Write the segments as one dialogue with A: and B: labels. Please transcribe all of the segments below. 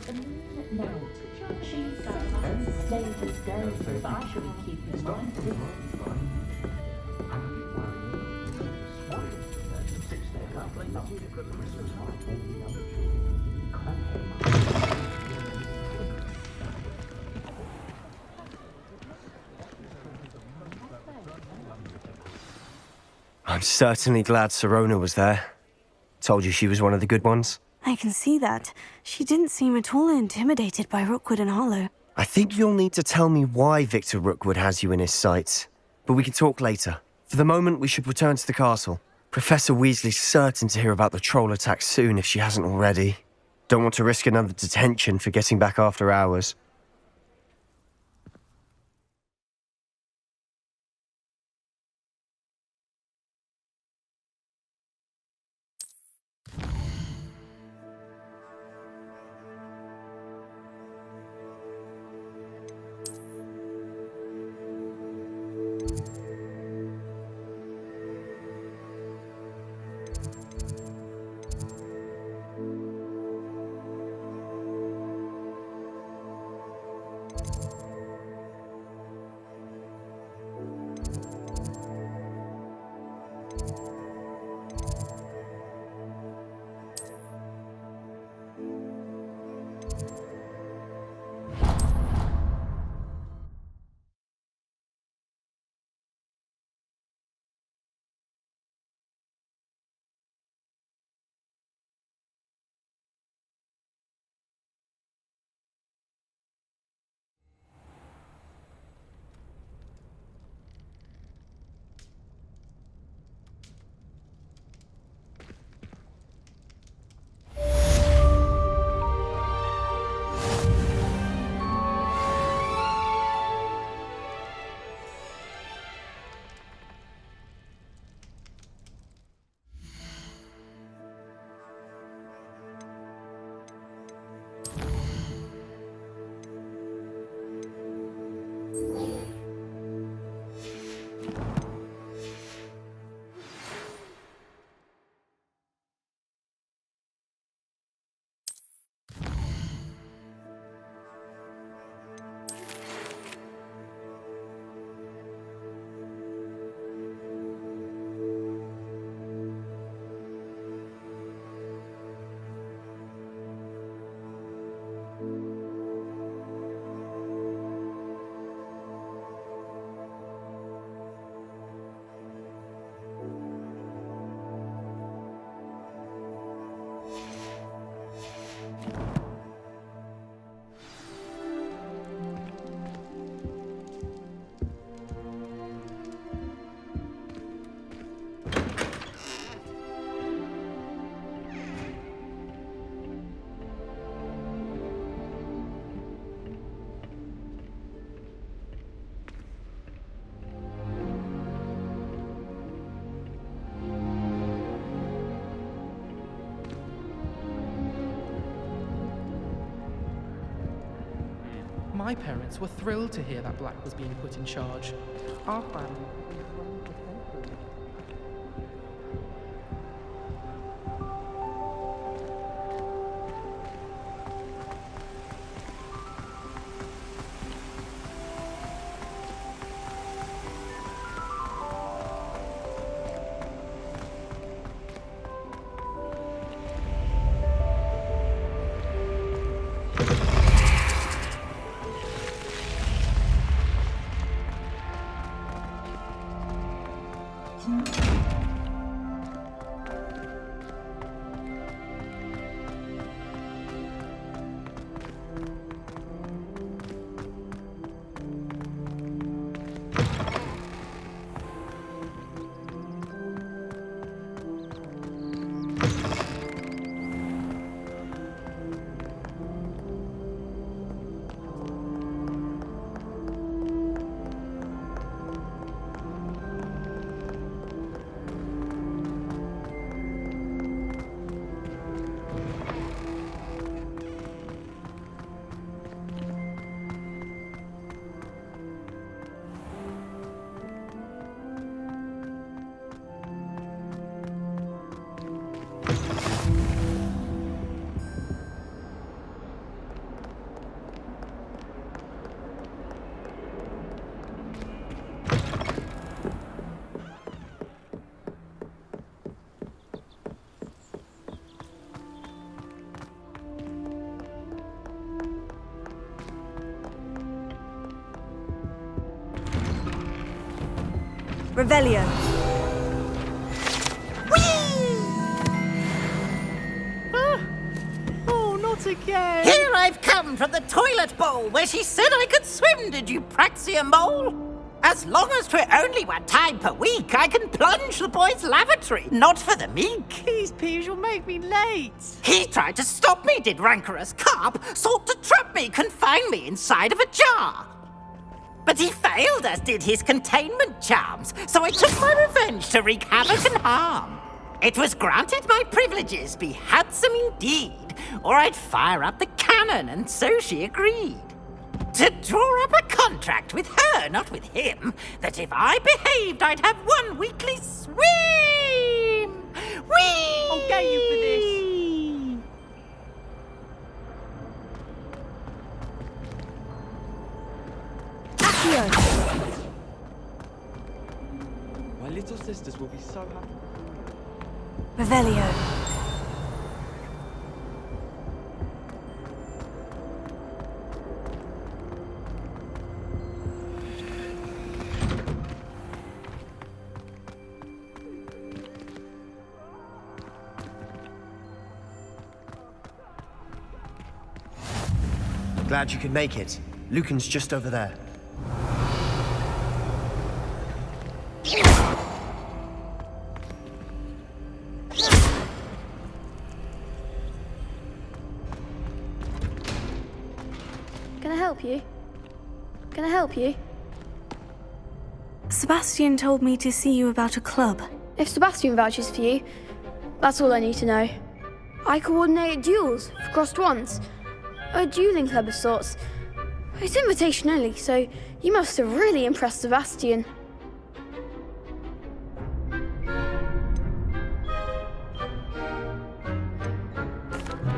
A: Note, cheese substances stained with dairy, but I shouldn't keep in mind.
B: I'm certainly glad Sirona was there. Told you she was one of the good ones.
C: I can see that. She didn't seem at all intimidated by Rookwood and Hollow.
B: I think you'll need to tell me why Victor Rookwood has you in his sights. But we can talk later. For the moment, we should return to the castle. Professor Weasley's certain to hear about the troll attack soon if she hasn't already. Don't want to risk another detention for getting back after hours.
D: My parents were thrilled to hear that Black was being put in charge. Our family has been running for centuries.
C: Revelio.
D: Oh, not again!
E: Here I've come from the toilet bowl where she said I could swim, did you praxia mole? As long as 'twere only one time per week, I can plunge the boy's lavatory, not for the meek.
D: Please, Peeves, you'll make me late.
E: He tried to stop me, did rancorous carp, sought to trap me, confine me inside of a jar. But he failed, as did his containment charms, so I took my revenge to wreak havoc and harm. It was granted my privileges be handsome indeed, or I'd fire up the cannon, and so she agreed. To draw up a contract with her, not with him, that if I behaved, I'd have one weekly swim! Whee!
D: I'll get you for this.
F: My little sisters will be so happy.
C: Revelio.
B: Glad you could make it. Lucan's just over there.
G: Can I help you? Can I help you?
C: Sebastian told me to see you about a club.
G: If Sebastian vouches for you, that's all I need to know. I coordinate duels for crossed wands. A dueling club of sorts. It's invitation only, so you must have really impressed Sebastian.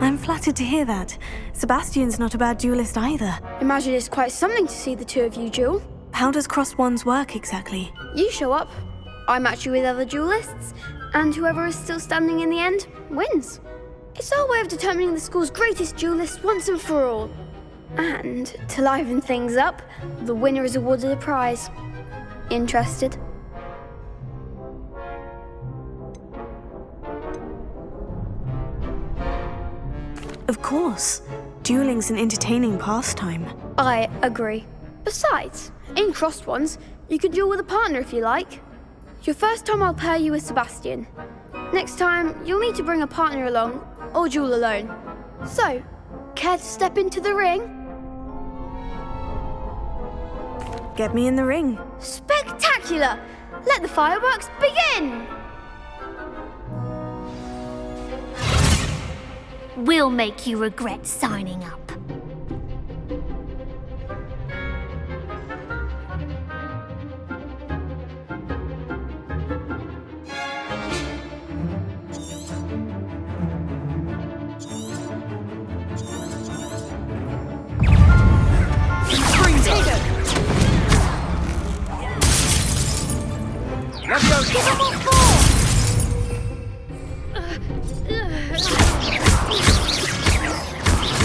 C: I'm flattered to hear that. Sebastian's not a bad duelist either.
G: Imagine it's quite something to see the two of you duel.
C: How does crossed wands work exactly?
G: You show up, I match you with other duelists, and whoever is still standing in the end wins. It's our way of determining the school's greatest duelist once and for all. And to liven things up, the winner is awarded a prize. Interested?
C: Of course. Dueling's an entertaining pastime.
G: I agree. Besides, in crossed ones, you can duel with a partner if you like. Your first time I'll pair you with Sebastian. Next time, you'll need to bring a partner along, or duel alone. So, care to step into the ring?
C: Get me in the ring.
G: Spectacular! Let the fireworks begin!
H: We'll make you regret signing up.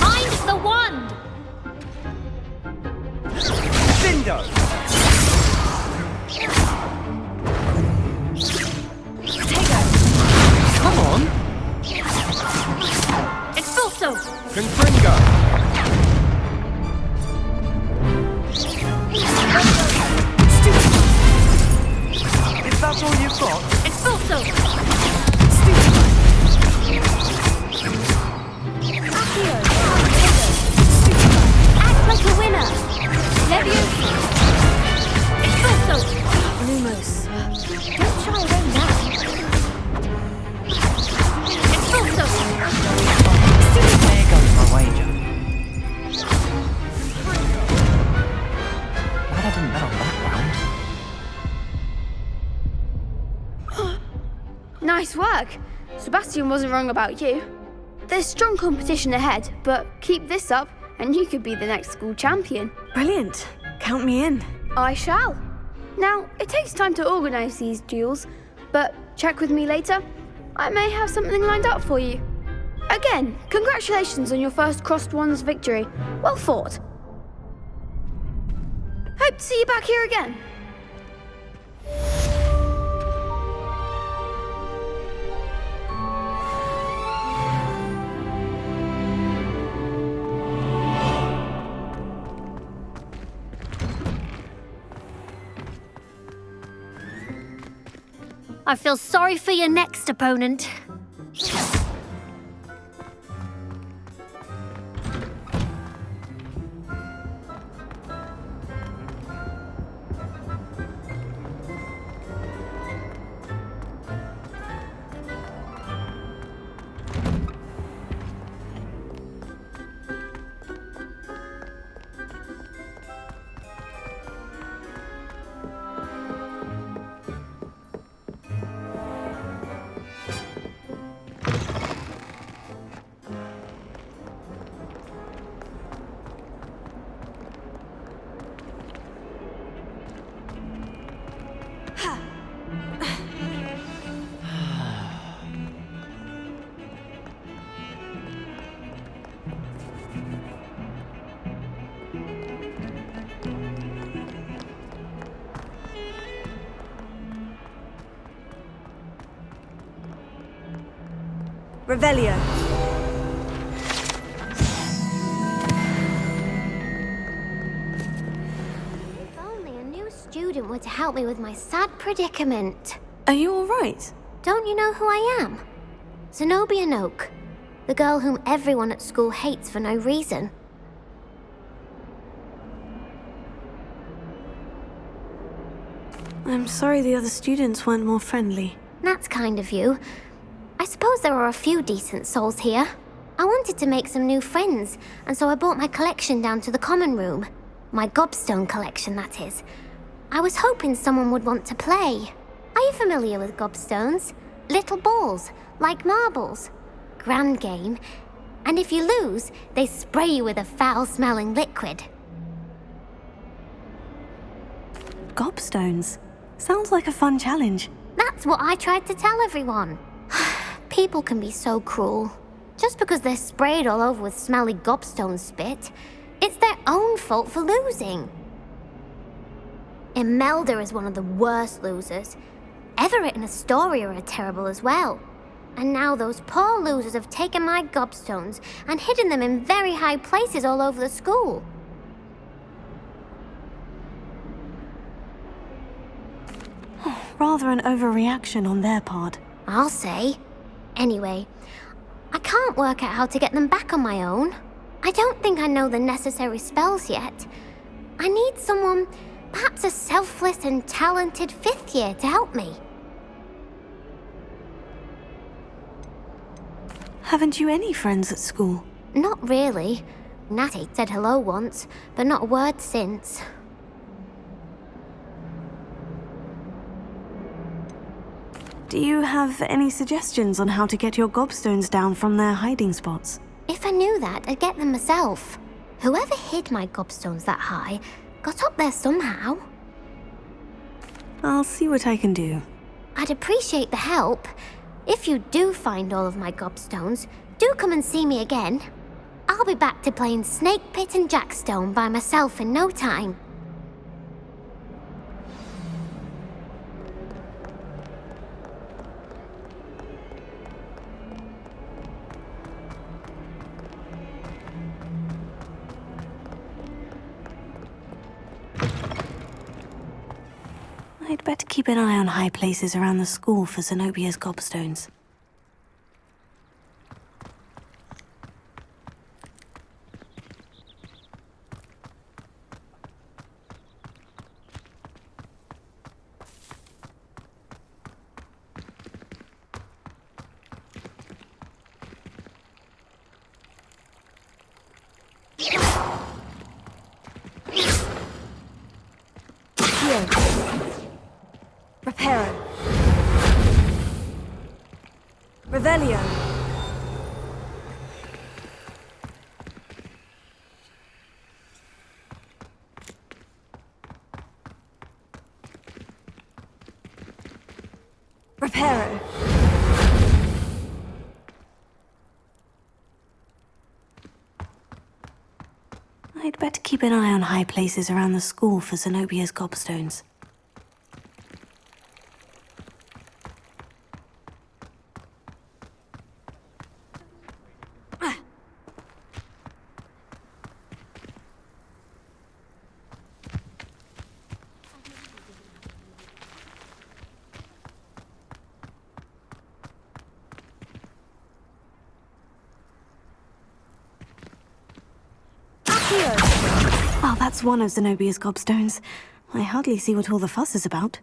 H: Find the wand!
B: Cindo! Come on!
H: Expulso!
B: Confringo! If that's all you've got,
H: Expulso! Act like a winner! Leviosa! Expulso!
C: Lumos.
H: Don't shy away now! Expulso!
I: There goes my wager. Glad I didn't bet on that round.
G: Nice work. Sebastian wasn't wrong about you. There's strong competition ahead, but keep this up and you could be the next school champion.
C: Brilliant. Count me in.
G: I shall. Now, it takes time to organise these duels, but check with me later. I may have something lined up for you. Again, congratulations on your first crossed wands victory. Well fought. Hope to see you back here again.
H: I feel sorry for your next opponent.
C: Revelio.
G: If only a new student were to help me with my sad predicament.
C: Are you alright?
G: Don't you know who I am? Zenobia Noak, the girl whom everyone at school hates for no reason.
C: I'm sorry the other students weren't more friendly.
G: That's kind of you. I suppose there are a few decent souls here. I wanted to make some new friends, and so I brought my collection down to the common room. My gobstone collection, that is. I was hoping someone would want to play. Are you familiar with gobstones? Little balls, like marbles. Grand game. And if you lose, they spray you with a foul-smelling liquid.
C: Gobstones. Sounds like a fun challenge.
G: That's what I tried to tell everyone. People can be so cruel. Just because they're sprayed all over with smelly gobstone spit, it's their own fault for losing. Imelda is one of the worst losers. Everett and Astoria are terrible as well. And now those poor losers have taken my gobstones and hidden them in very high places all over the school.
C: Rather an overreaction on their part.
G: I'll say. Anyway, I can't work out how to get them back on my own. I don't think I know the necessary spells yet. I need someone, perhaps a selfless and talented fifth year to help me.
C: Haven't you any friends at school?
G: Not really. Natty said hello once, but not a word since.
C: Do you have any suggestions on how to get your gobstones down from their hiding spots?
G: If I knew that, I'd get them myself. Whoever hid my gobstones that high got up there somehow.
C: I'll see what I can do.
G: I'd appreciate the help. If you do find all of my gobstones, do come and see me again. I'll be back to playing Snake Pit and Jackstone by myself in no time.
C: I'd better keep an eye on high places around the school for Zenobia's gobstones.
J: Reparo. Revelio. Reparo.
C: I'd better keep an eye on high places around the school for Zenobia's gobstones. That's one of Zenobia's gobstones. I hardly see what all the fuss is about.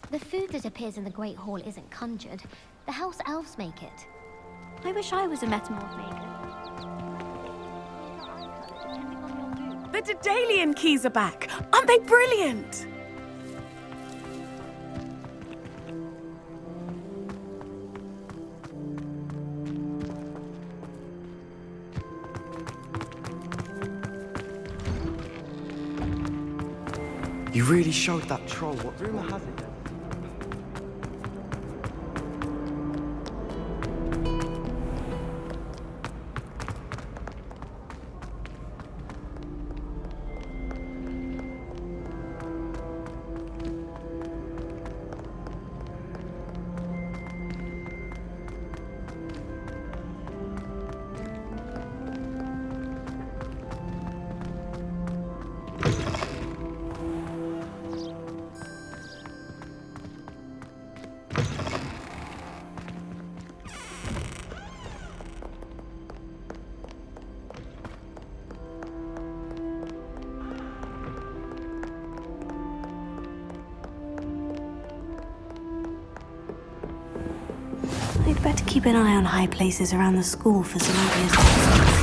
H: The food that appears in the Great Hall isn't conjured. The house elves make it. I wish I was a metamorph maker.
K: The Daedalian keys are back! Aren't they brilliant?
F: You really showed that troll. What rumor has it?
C: I'd better keep an eye on high places around the school for Zenobia's gobstones.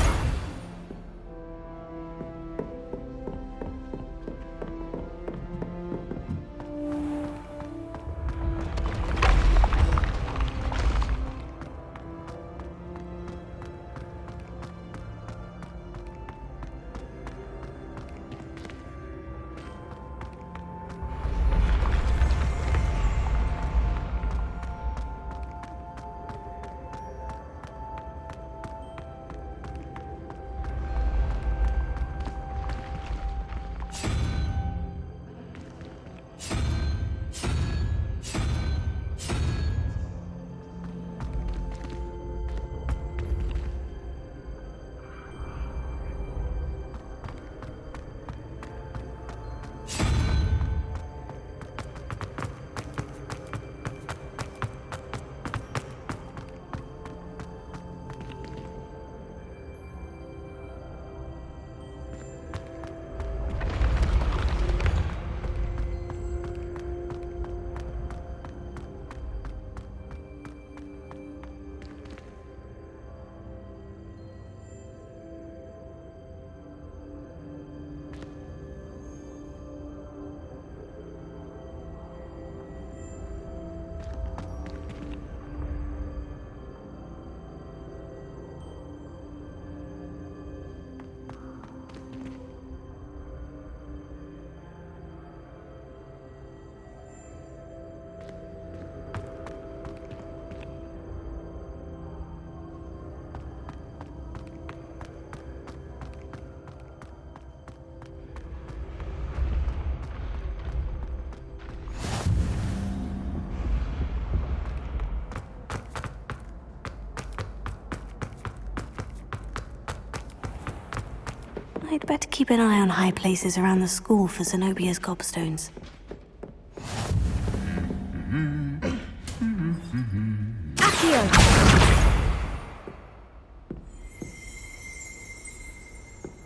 C: I'd better keep an eye on high places around the school for Zenobia's gobstones.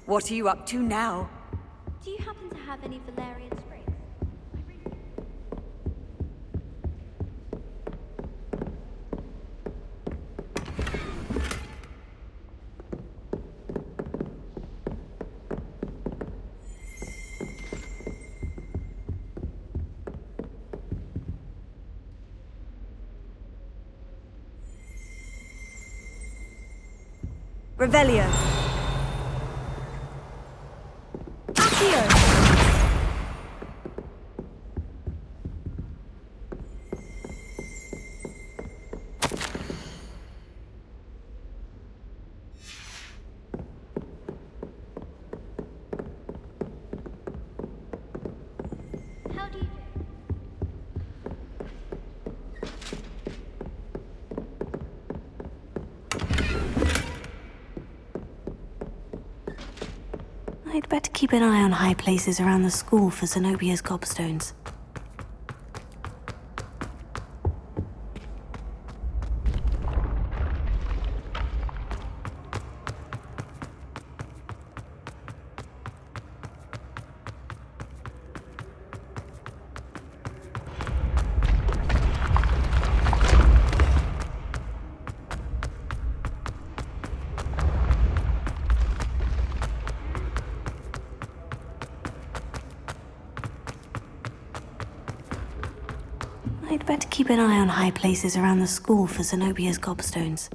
J: What are you up to now?
H: Do you happen to have any Valerian sprigs?
J: Revelio.
H: How do you do?
C: I'd better keep an eye on high places around the school for Zenobia's gobstones. I'd better keep an eye on high places around the school for Zenobia's gobstones.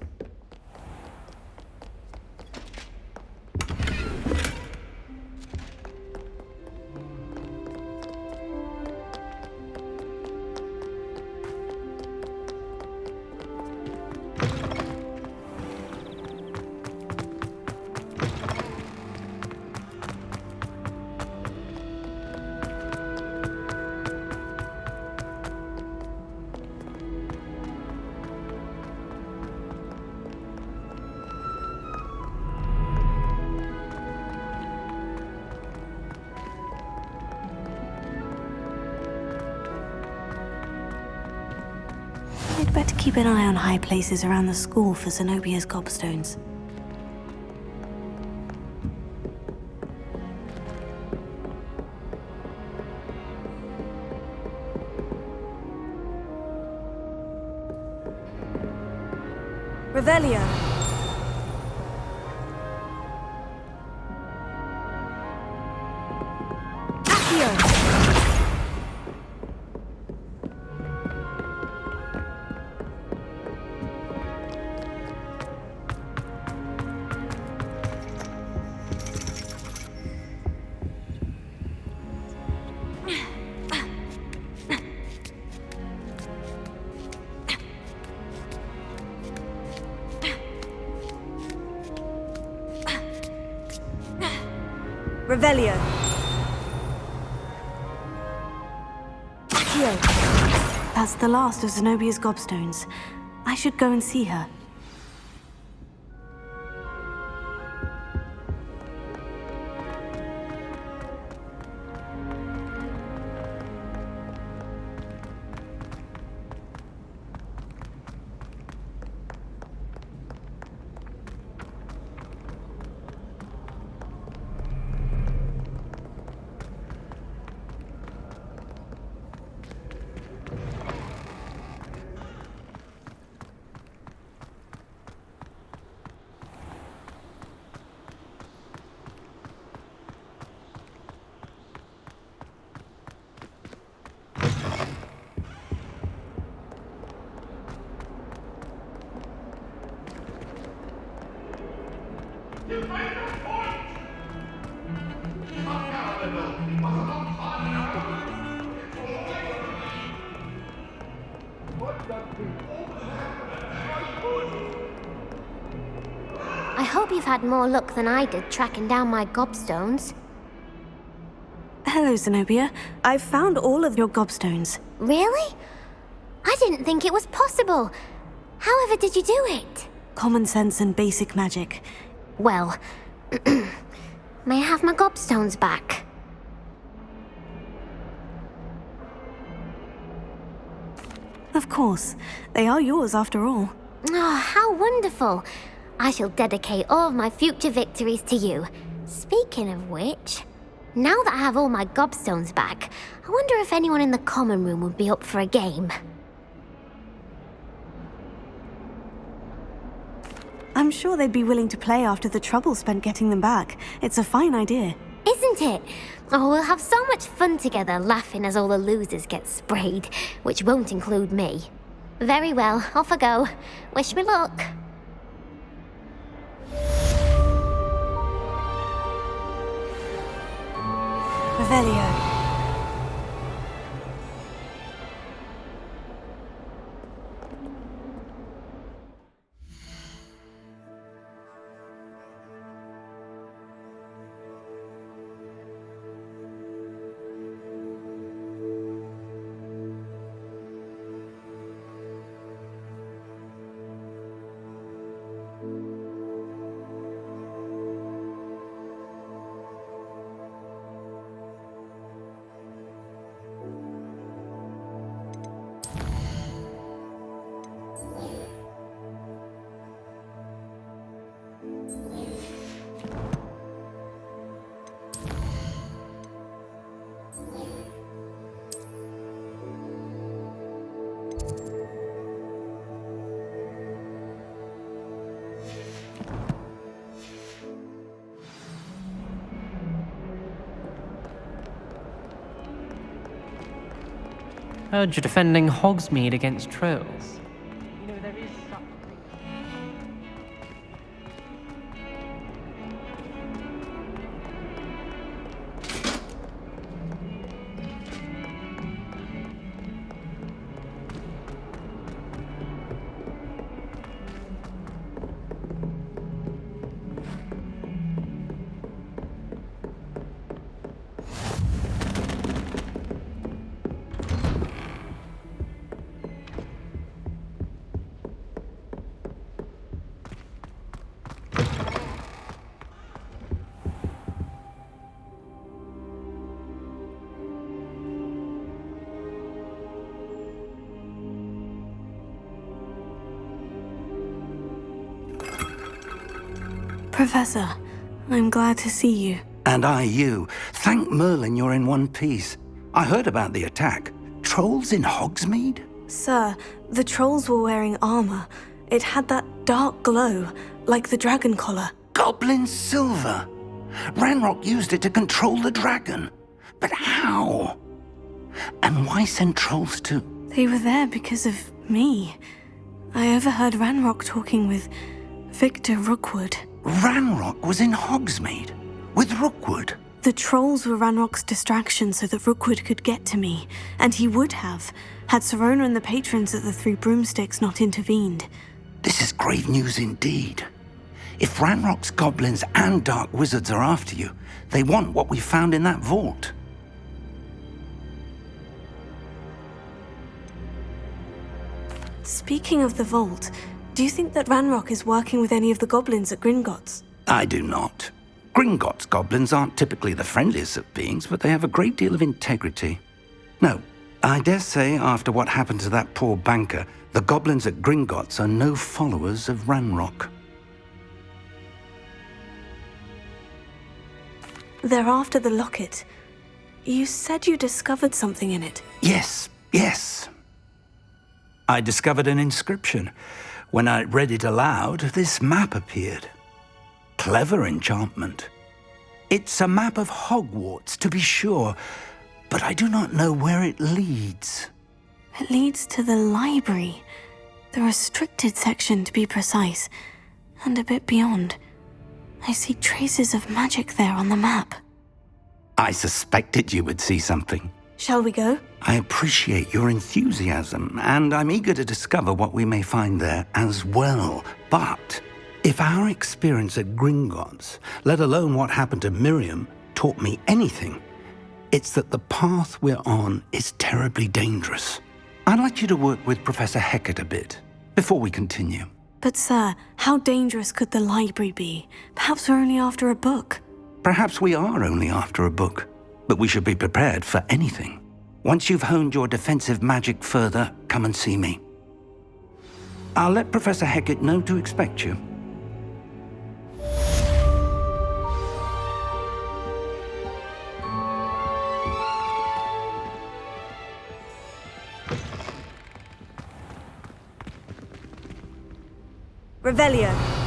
C: I'd better keep an eye on high places around the school for Zenobia's gobstones.
K: Revelio. Accio. Revelio. Accio.
C: That's the last of Zenobia's gobstones. I should go and see her.
H: I hope you've had more luck than I did tracking down my gobstones.
C: Hello, Zenobia. I've found all of your gobstones.
H: Really? I didn't think it was possible. However did you do it?
C: Common sense and basic magic.
H: Well, may I have my gobstones back?
C: Of course. They are yours after all.
H: Oh, how wonderful. I shall dedicate all of my future victories to you. Speaking of which, now that I have all my gobstones back, I wonder if anyone in the common room would be up for a game.
C: I'm sure they'd be willing to play after the trouble spent getting them back. It's a fine idea.
H: Isn't it? Oh, we'll have so much fun together laughing as all the losers get sprayed, which won't include me. Very well, off I go. Wish me luck.
C: Revelio.
L: Heard you're defending Hogsmeade against trolls. You know, there is
C: Professor, I'm glad to see you.
M: And I you. Thank Merlin you're in one piece. I heard about the attack. Trolls in Hogsmeade?
C: Sir, the trolls were wearing armor. It had that dark glow, like the dragon collar.
M: Goblin silver! Ranrock used it to control the dragon. But how? And why send trolls to...
C: They were there because of me. I overheard Ranrock talking with Victor Rookwood.
M: Ranrock was in Hogsmeade? With Rookwood?
C: The trolls were Ranrock's distraction so that Rookwood could get to me, and he would have, had Serona and the patrons at the Three Broomsticks not intervened.
M: This is grave news indeed. If Ranrock's goblins and dark wizards are after you, they want what we found in that vault.
C: Speaking of the vault, do you think that Ranrock is working with any of the goblins at Gringotts?
M: I do not. Gringotts goblins aren't typically the friendliest of beings, but they have a great deal of integrity. No, I dare say after what happened to that poor banker, the goblins at Gringotts are no followers of Ranrock.
C: They're after the locket. You said you discovered something in it.
M: Yes. I discovered an inscription. When I read it aloud, this map appeared. Clever enchantment. It's a map of Hogwarts, to be sure, but I do not know where it leads.
C: It leads to the library. The restricted section, to be precise, and a bit beyond. I see traces of magic there on the map.
M: I suspected you would see something.
C: Shall we go?
M: I appreciate your enthusiasm, and I'm eager to discover what we may find there as well. But if our experience at Gringotts, let alone what happened to Miriam, taught me anything, it's that the path we're on is terribly dangerous. I'd like you to work with Professor Hecat a bit before we continue.
C: But sir, how dangerous could the library be? Perhaps we're only after a book.
M: Perhaps we are only after a book, but we should be prepared for anything. Once you've honed your defensive magic further, come and see me. I'll let Professor Hecat know to expect you.
C: Revelio.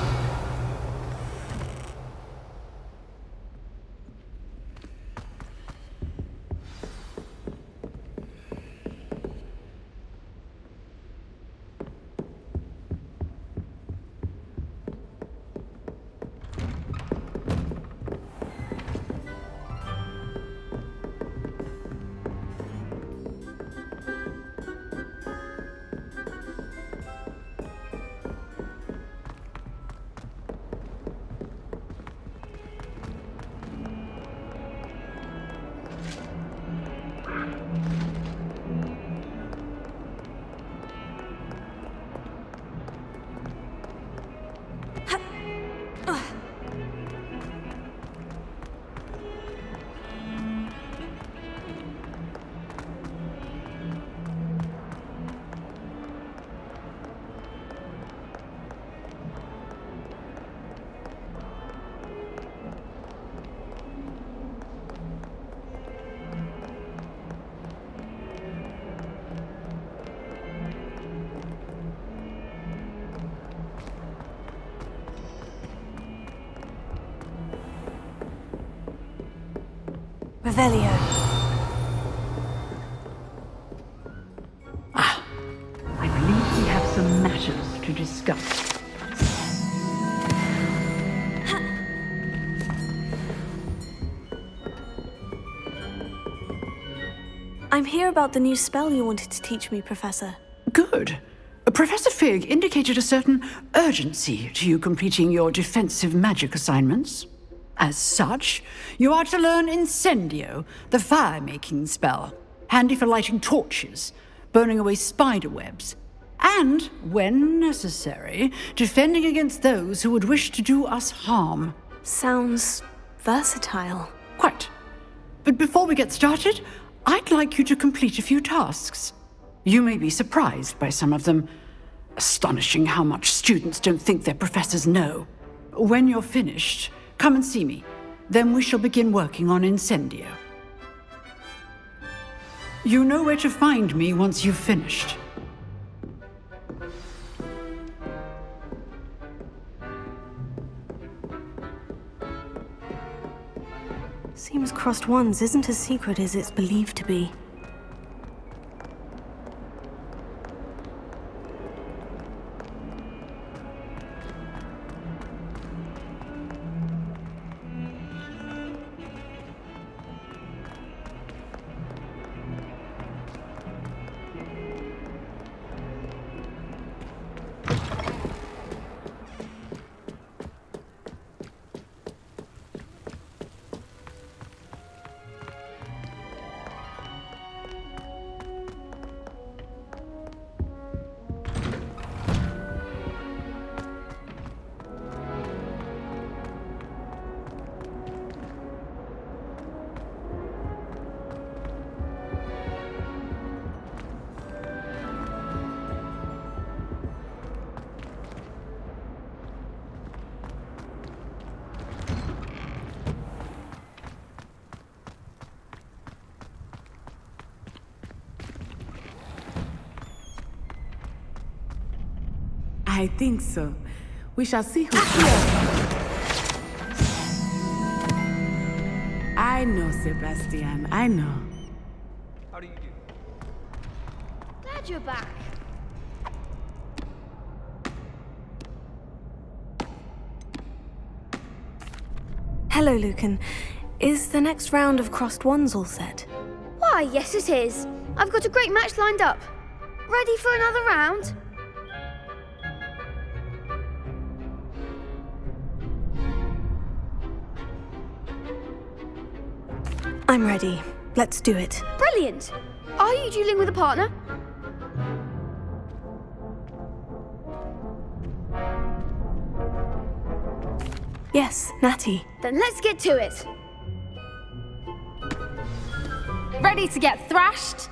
C: Revelio.
N: to discuss.
C: I'm here about the new spell you wanted to teach me, Professor.
N: Good. Professor Fig indicated a certain urgency to you completing your defensive magic assignments. As such, you are to learn Incendio, the fire-making spell, handy for lighting torches, burning away spider webs, and, when necessary, defending against those who would wish to do us harm.
C: Sounds versatile.
N: Quite. But before we get started, I'd like you to complete a few tasks. You may be surprised by some of them. Astonishing how much students don't think their professors know. When you're finished, come and see me. Then we shall begin working on Incendio. You know where to find me once you've finished.
C: Seems Crossed Wands isn't as secret as it's believed to be.
K: I think so. We shall see who's here. I know, Sebastian. I know.
F: How do you do?
G: Glad you're back.
C: Hello, Lucan. Is the next round of Crossed Wands all set?
G: Why, yes it is. I've got a great match lined up. Ready for another round?
C: I'm ready. Let's do it.
G: Brilliant! Are you dueling with a partner?
C: Yes, Natty.
G: Then let's get to it.
O: Ready to get thrashed?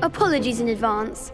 G: Apologies in advance.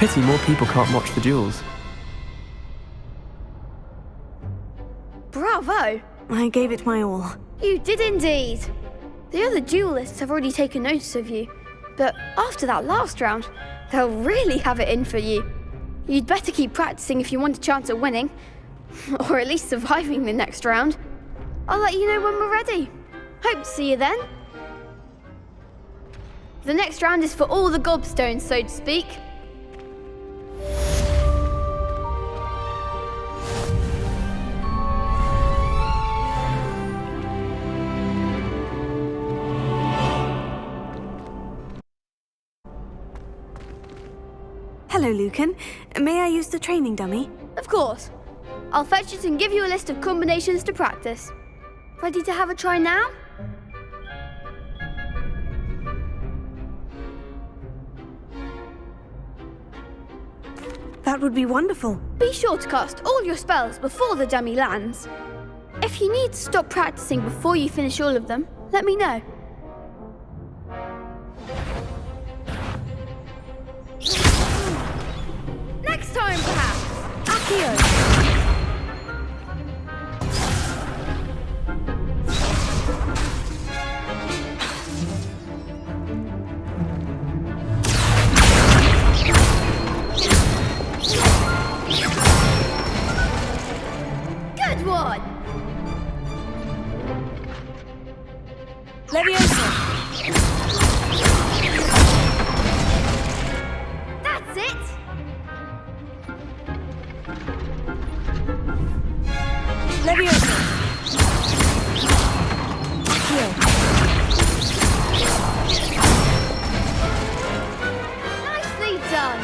B: Pity more people can't watch the duels.
G: Bravo!
C: I gave it my all.
G: You did indeed. The other duelists have already taken notice of you, but after that last round, they'll really have it in for you. You'd better keep practicing if you want a chance at winning, or at least surviving the next round. I'll let you know when we're ready. Hope to see you then. The next round is for all the gobstones, so to speak.
C: Hello, Lucan. May I use the training dummy?
G: Of course. I'll fetch it and give you a list of combinations to practice. Ready to have a try now?
C: That would be wonderful.
G: Be sure to cast all your spells before the dummy lands. If you need to stop practicing before you finish all of them, let me know. Next time, perhaps. Accio. Good one.
K: Leviosa.
G: That's it.
K: Leviosa.
G: Nicely done.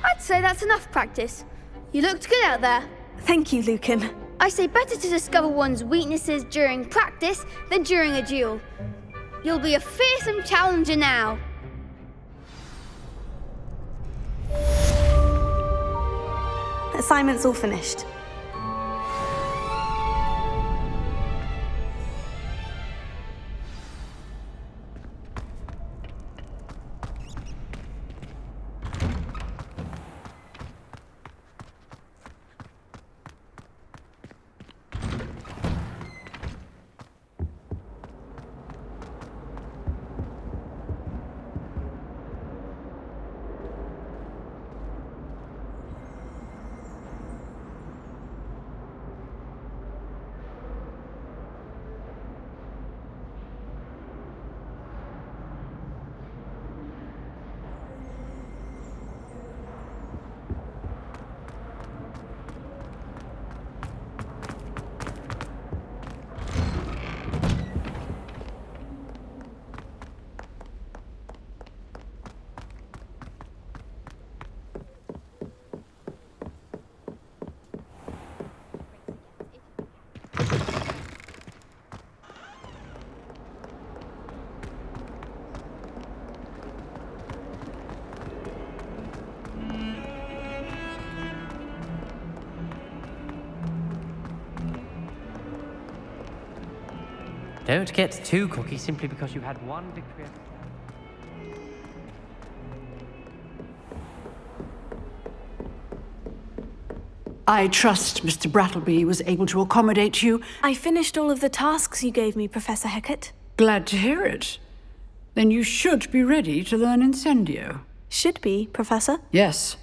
G: I'd say that's enough practice. You looked good out there.
C: Thank you, Lucan.
G: I say better to discover one's weaknesses during practice than during a duel. You'll be a fearsome challenger now.
C: Assignment's all finished.
L: Don't get too cocky simply because you had one victory.
N: I trust Mr. Brattleby was able to accommodate you.
C: I finished all of the tasks you gave me, Professor Hecat.
N: Glad to hear it. Then you should be ready to learn Incendio.
C: Should be, Professor.
N: Yes.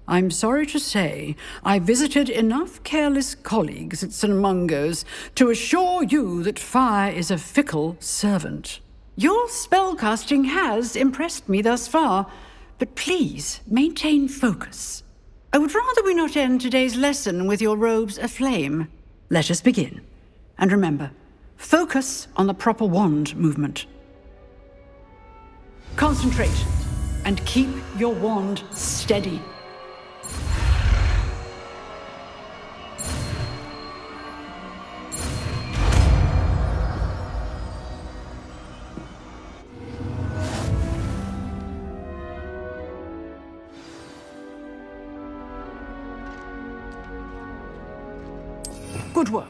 N: I'm sorry to say, I visited enough careless colleagues at St. Mungo's to assure you that fire is a fickle servant. Your spellcasting has impressed me thus far, but please maintain focus. I would rather we not end today's lesson with your robes aflame. Let us begin. And remember, focus on the proper wand movement. Concentrate and keep your wand steady. Good work.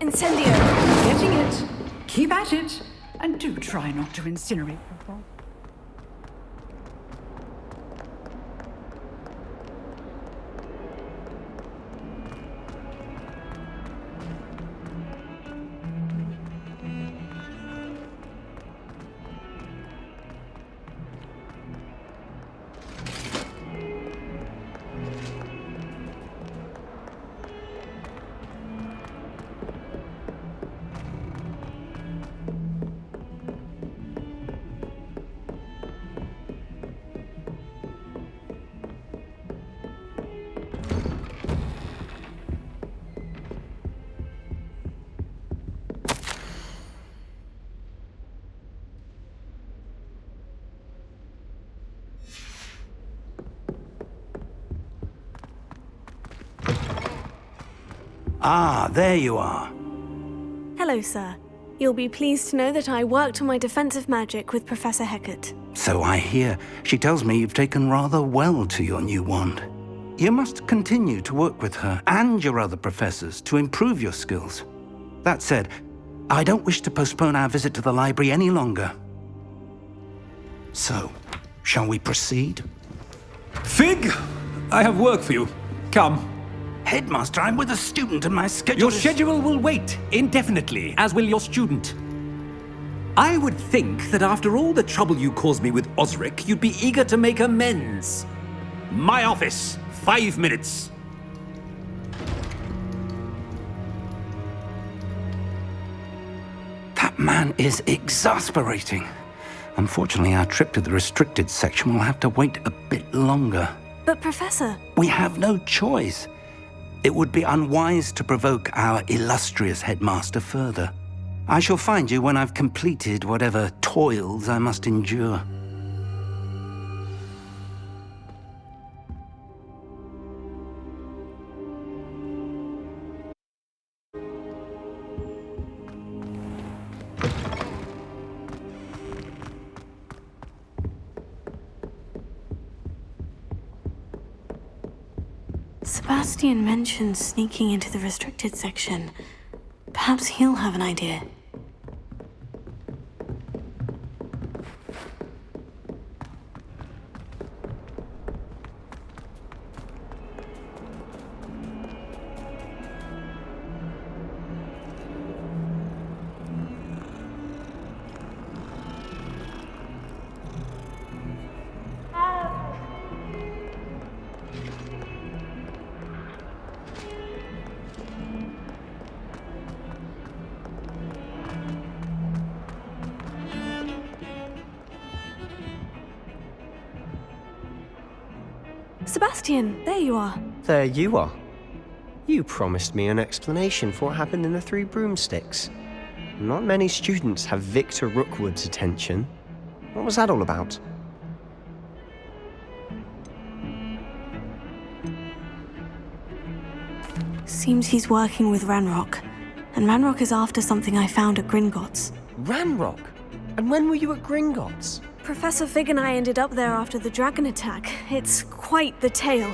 C: Incendio!
N: Getting it. Keep at it. And do try not to incinerate.
M: Ah, there you are.
C: Hello, sir. You'll be pleased to know that I worked on my defensive magic with Professor Hecat.
M: So I hear. She tells me you've taken rather well to your new wand. You must continue to work with her and your other professors to improve your skills. That said, I don't wish to postpone our visit to the library any longer. So, shall we proceed?
P: Fig! I have work for you. Come.
M: Headmaster, I'm with a student and my schedule
P: Your schedule will wait indefinitely, as will your student. I would think that after all the trouble you caused me with Osric, you'd be eager to make amends. My office, 5 minutes.
M: That man is exasperating. Unfortunately, our trip to the restricted section will have to wait a bit longer.
C: But, Professor...
M: We have no choice. It would be unwise to provoke our illustrious headmaster further. I shall find you when I've completed whatever toils I must endure.
C: Sebastian mentioned sneaking into the restricted section. Perhaps he'll have an idea. Sebastian, there you are.
B: There you are. You promised me an explanation for what happened in the Three Broomsticks. Not many students have Victor Rookwood's attention. What was that all about?
C: Seems he's working with Ranrock. And Ranrock is after something I found at Gringotts.
B: Ranrock? And when were you at Gringotts?
C: Professor Fig and I ended up there after the dragon attack. It's quite the tale.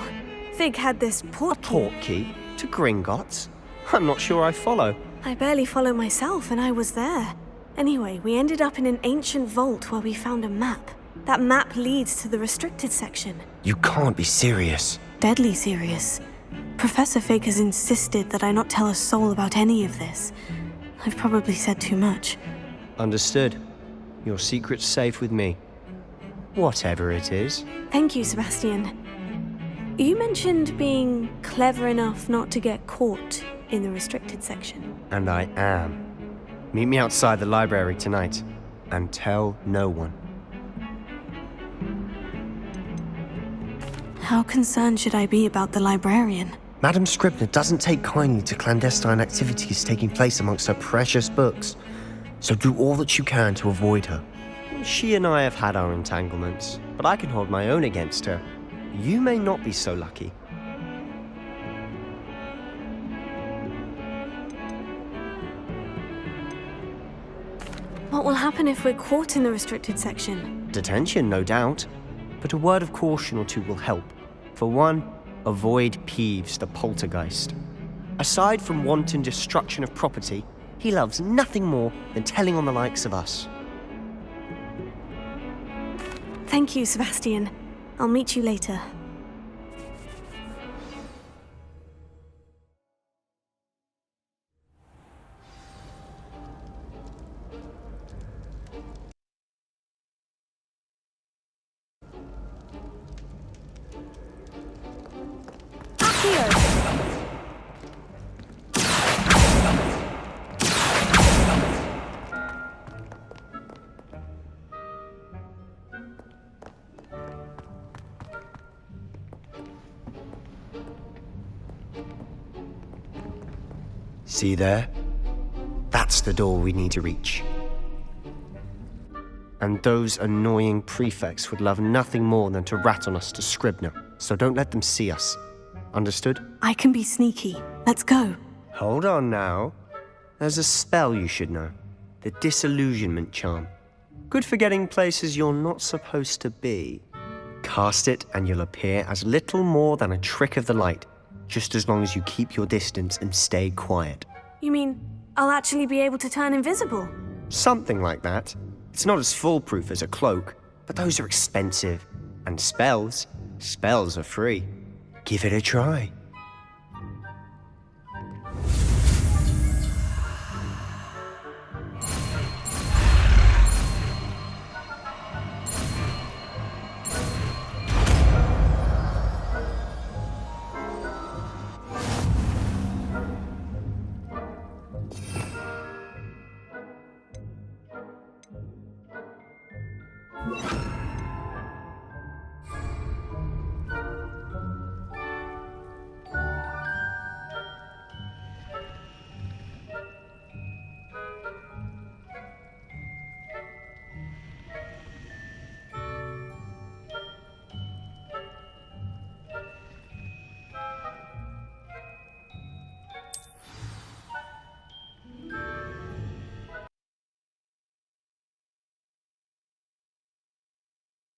C: Fig had this
B: portkey to Gringotts? I'm not sure I follow.
C: I barely follow myself, and I was there. Anyway, we ended up in an ancient vault where we found a map. That map leads to the restricted section.
B: You can't be serious.
C: Deadly serious. Professor Fig has insisted that I not tell a soul about any of this. I've probably said too much.
B: Understood. Your secret's safe with me. Whatever it is.
C: Thank you, Sebastian. You mentioned being clever enough not to get caught in the restricted section.
B: And I am. Meet me outside the library tonight, and tell no one.
C: How concerned should I be about the librarian?
B: Madam Scribner doesn't take kindly to clandestine activities taking place amongst her precious books, so do all that you can to avoid her. She and I have had our entanglements, but I can hold my own against her. You may not be so lucky.
C: What will happen if we're caught in the restricted section?
B: Detention, no doubt. But a word of caution or two will help. For one, avoid Peeves, the poltergeist. Aside from wanton destruction of property, he loves nothing more than telling on the likes of us.
C: Thank you, Sebastian. I'll meet you later.
B: See there? That's the door we need to reach. And those annoying prefects would love nothing more than to rat on us to Scribner, so don't let them see us. Understood?
C: I can be sneaky. Let's go.
B: Hold on now. There's a spell you should know. The Disillusionment Charm. Good for getting places you're not supposed to be. Cast it and you'll appear as little more than a trick of the light, just as long as you keep your distance and stay quiet.
C: You mean I'll actually be able to turn invisible?
B: Something like that. It's not as foolproof as a cloak, but those are expensive. And spells are free. Give it a try.